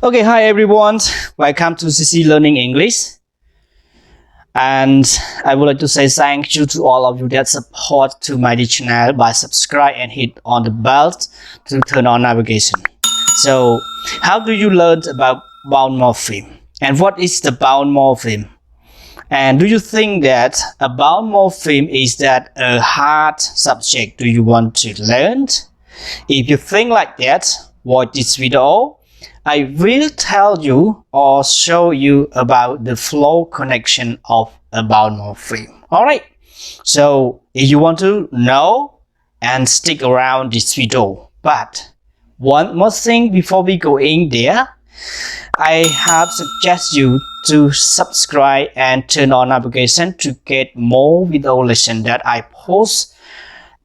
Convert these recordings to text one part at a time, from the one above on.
Okay, hi everyone. Welcome to CC Learning English. And I would like to say thank you to all of you that support to my channel by subscribe and hit on the bell to turn on navigation. So, how do you learn about bound morpheme? And what is the bound morpheme? And do you think that a bound morpheme is that a hard subject do you want to learn? If you think like that, watch this video. I will tell you or show you about the flow connection of a bound morpheme. Alright, so if you want to know and stick around this video. But one more thing before we go in there, I have suggest you to subscribe and turn on notification to get more video lesson that I post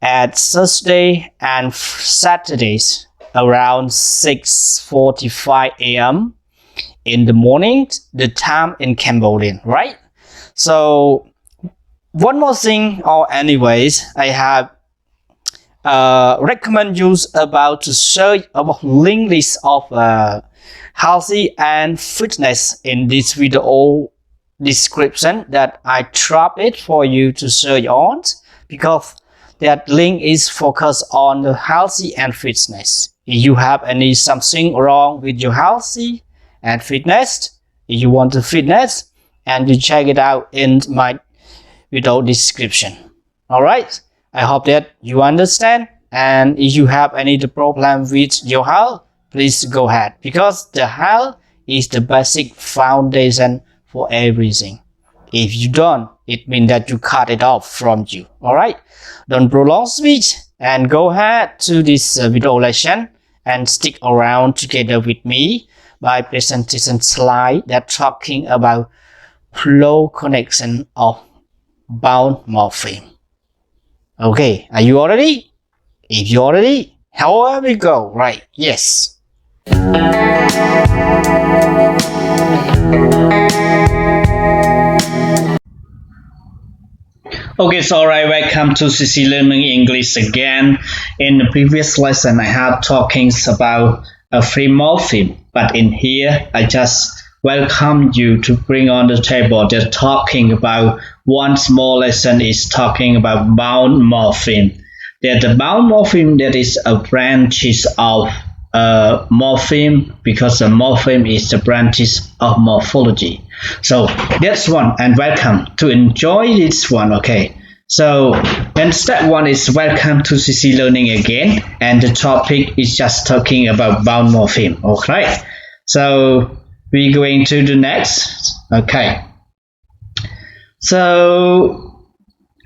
at Thursday and Saturdays around 6:45 a.m. in the morning, the time in Cambodian, right? So one more thing, or anyways, I have recommend you about to search about link list of healthy and fitness in this video description that I drop it for you to search on, because that link is focused on the healthy and fitness. If you have something wrong with your healthy and fitness, if you want to fitness, and you check it out in my video description. Alright, I hope that you understand, and if you have any problem with your health, please go ahead, because the health is the basic foundation for everything. If you don't, it means that you cut it off from you. Alright, don't prolong speech and go ahead to this video lesson and stick around together with me by presentation slide that talking about flow connection of bound morpheme. Okay, are you all ready? If you're ready, here we go. Right, yes. Okay, so alright, welcome to CC Learning English again. In the previous lesson, I have talking about a free morpheme, but in here, I just welcome you to bring on the table just talking about one small lesson is talking about bound morpheme. That the bound morpheme, that is a branches of morpheme, because the morpheme is the branches of morphology. So that's one, and welcome to enjoy this one. Okay, so then step one is welcome to CC Learning again, and the topic is just talking about bound morpheme. Okay, so we're going to the next. Okay, so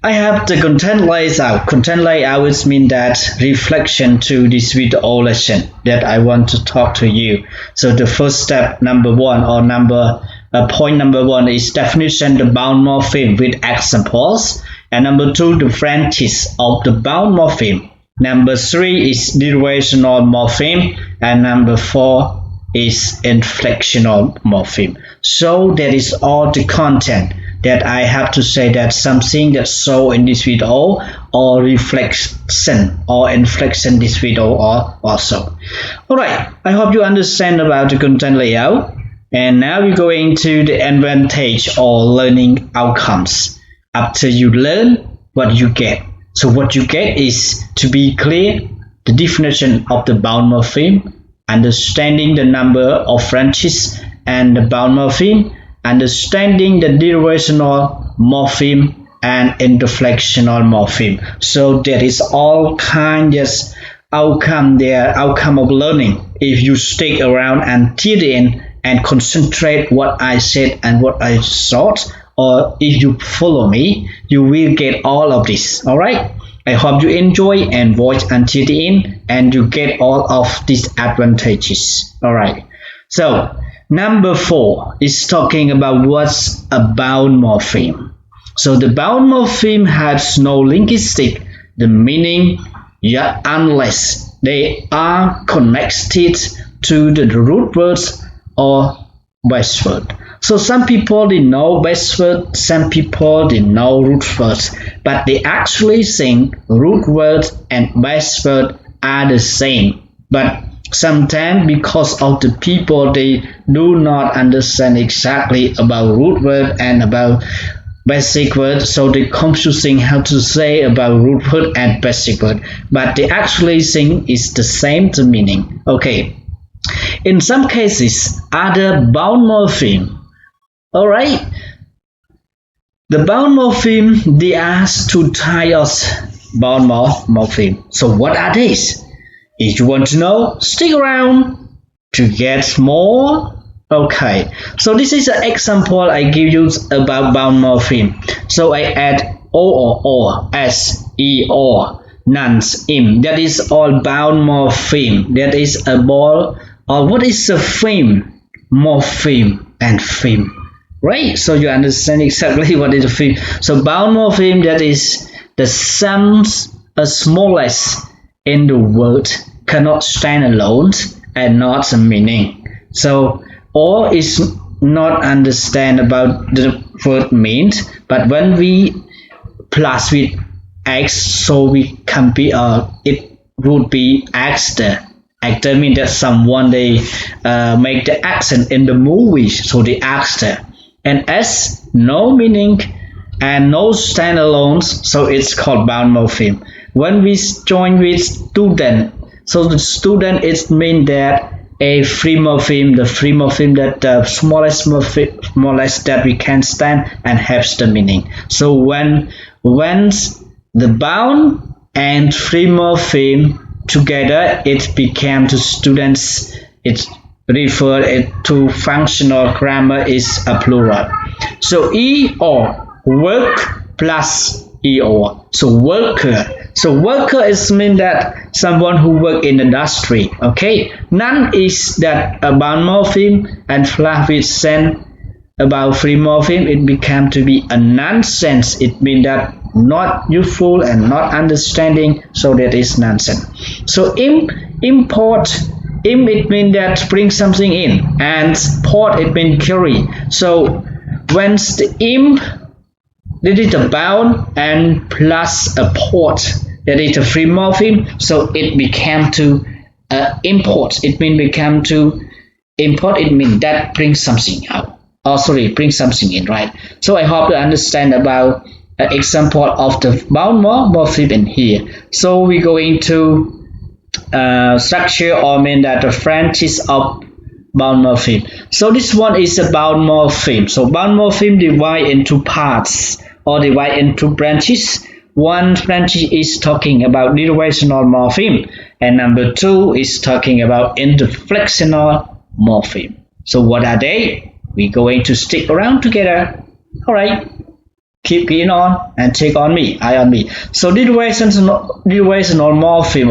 I have the content layout. Content layout means that reflection to this video lesson that I want to talk to you. So the first step, number one, or point number one is definition the bound morpheme with examples, and number two, the branches of the bound morpheme. Number three is derivational morpheme, and number four is inflectional morpheme. So that is all the content that I have to say, that something that's so in this video, or reflection or inflection this video also. Alright, I hope you understand about the content layout. And now we're going to the advantage or learning outcomes. After you learn, what you get. So what you get is, to be clear, the definition of the bound morpheme, understanding the number of branches and the bound morpheme, understanding the derivational morpheme and inflectional morpheme. So that is all kind of outcome of learning. If you stick around until the end and concentrate what I said and what I thought, or if you follow me, you will get all of this. Alright, I hope you enjoy and watch until the end, and you get all of these advantages. Alright, so number four is talking about what's a bound morpheme. So the bound morpheme has no linguistic the meaning, yet unless they are connected to the root words or base word. So some people they know base word, some people they know root words, but they actually think root word and base word are the same. But Sometimes because of the people, they do not understand exactly about root word and about basic word, so they confusing how to say about root word and basic word, but they actually think it's the same the meaning. Okay, in some cases other bound morpheme. All right, the bound morpheme, there are two types of bound morpheme. So what are these? If you want to know, stick around to get more. Okay, so this is an example I give you about bound morpheme. So I add or, s, e, or, nuns, im. That is all bound morpheme. That is a ball. Or what is a pheme? Morpheme and pheme. Right? So you understand exactly what is a pheme. So bound morpheme, that is the sums smallest in the word, cannot stand alone and not a meaning. So or is not understand about the word means, but when we plus with x, so we can be it would be actor. Actor means that someone they make the accent in the movie, so the actor. And s, no meaning and no standalones, so it's called bound morpheme. When we join with student, so the student, it means that a free morpheme, the free morpheme, that the smallest that we can stand and has the meaning. So when the bound and free morpheme together, it became to students, it referred it to functional grammar is a plural. So e or work plus e or, so worker. So worker is mean that someone who work in industry. Okay, none is that a bound morpheme, and flat with sen about free morpheme, it became to be a nonsense. It means that not useful and not understanding, so that is nonsense. So import, it means that bring something in, and port, it means carry. So when the that is a bound and plus a port, that is a free morpheme, so it became to import. It means become to import, it means that brings something out. Oh, sorry, bring something in, right? So I hope you understand about example of the bound morpheme in here. So we're going to structure or mean that the branches of bound morpheme. So this one is a bound morpheme. So bound morpheme divide into parts or divide into branches. One branch is talking about derivational morpheme, and number two is talking about inflectional morpheme. So what are they? We're going to stick around together. All right, keep in on and take on me, eye on me. So derivational morpheme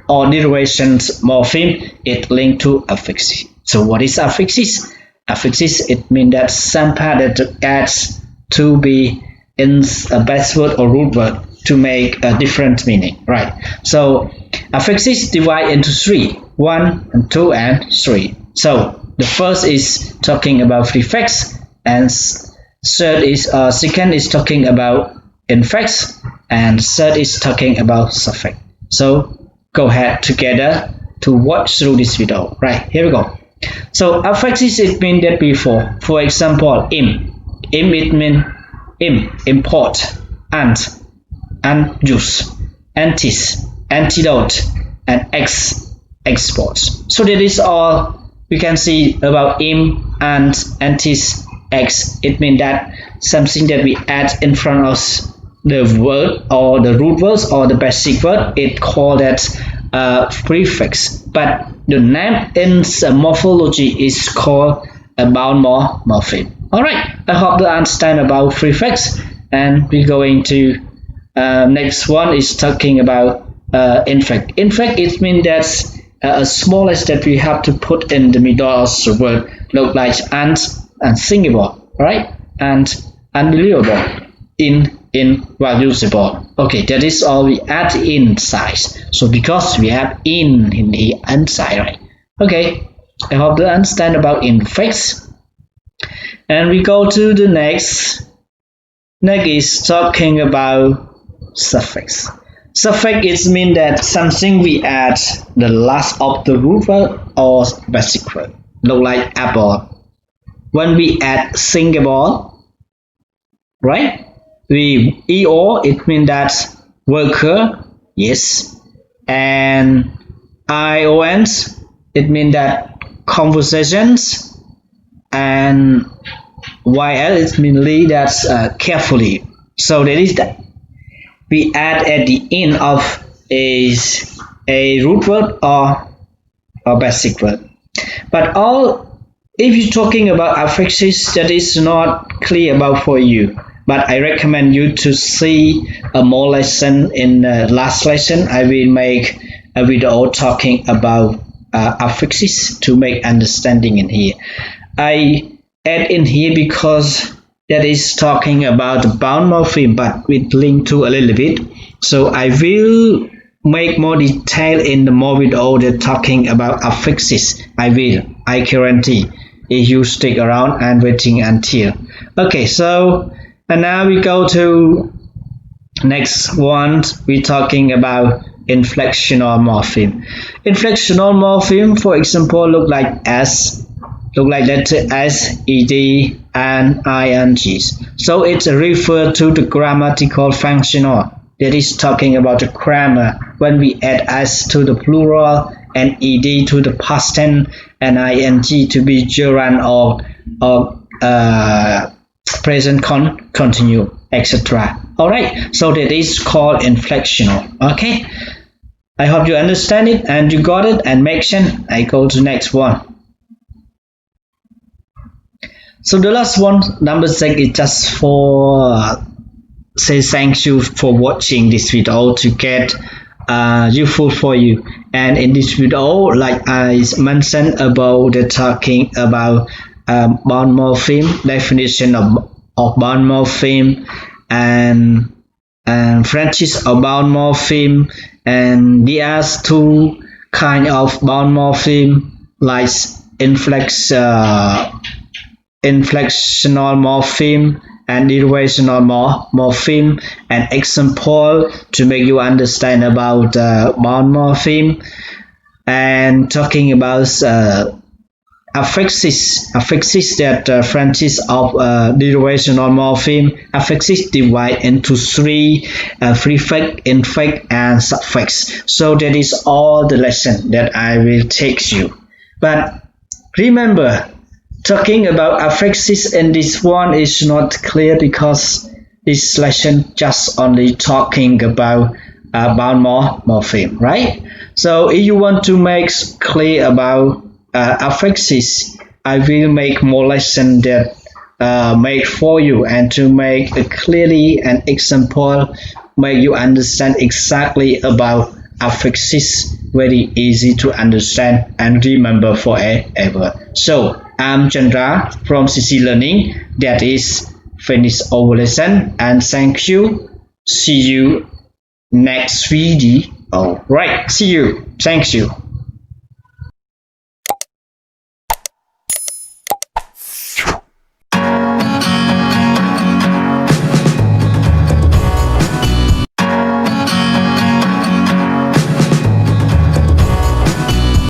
or derivations morpheme, it linked to affixes. So what is affixes? Affixes, it means that some part that adds to be in a base word or root word to make a different meaning, right? So affixes divide into three: 1 and 2 and 3. So the first is talking about prefix, and second is talking about infect, and third is talking about suffix. So go ahead together to watch through this video. Right, here we go. So affixes, it means that before. For example, im it means import, ant use, antis antidote, and export. So that is all we can see about im, ant, antis, x. It means that something that we add in front of the word or the root words or the basic word, it called that prefix. But the name in morphology is called a bound morpheme. Alright, I hope you understand about prefix, and we're going to next one is talking about infect. Infect, it means that's a smallest that we have to put in the middle of the word, look like unthinkable, right? And unbelievable, invaluable. Okay, that is all we add inside. So because we have in the inside, right? Okay, I hope you understand about infects. And we go to the next. Next is talking about suffix. Suffix is mean that something we add the last of the root word or basic word. Look like apple. When we add Singapore, right? We EO, it means that worker, yes. And IONs, it means that conversations. And YL, it means that's carefully. So that is that. We add at the end of a root word or basic word. But if you're talking about affixes, that is not clear about for you. But I recommend you to see a more lesson in the last lesson. I will make a video talking about affixes to make understanding in here. I add in here because that is talking about the bound morpheme, but with link to a little bit. So I will make more detail in the more video that talking about affixes. I guarantee if you stick around and waiting until. Okay, so and now we go to next one. We're talking about inflectional morpheme. Inflectional morpheme, for example, look like S. Look like letter S, ED, and INGs. So it's referred to the grammatical functional. That is talking about the grammar. When we add S to the plural and ED to the past tense and ING to be gerund or present continue, etc. Alright, so that is called inflectional. Okay, I hope you understand it and you got it and make sense. I go to next one. So the last one, number 6, is just for say thank you for watching this video to get useful for you. And in this video, like I mentioned about the talking about bound morpheme, definition of bound morpheme, and branches of bound morpheme, and there are two kind of bound morpheme, like inflectional morpheme and derivational morpheme. An example to make you understand about bound morpheme, and talking about affixes that branches of derivational morpheme. Affixes divide into three: prefix, infect, and suffix. So that is all the lesson that I will take you. But remember, talking about affixes in this one is not clear because this lesson just only talking about bound morpheme, right? So if you want to make clear about affixes, I will make more lesson that make for you, and to make it clearly an example, make you understand exactly about affixes, very easy to understand and remember forever. So I'm Chandra from CC Learning. That is finish our lesson, and thank you. See you next video. Alright, see you. Thank you.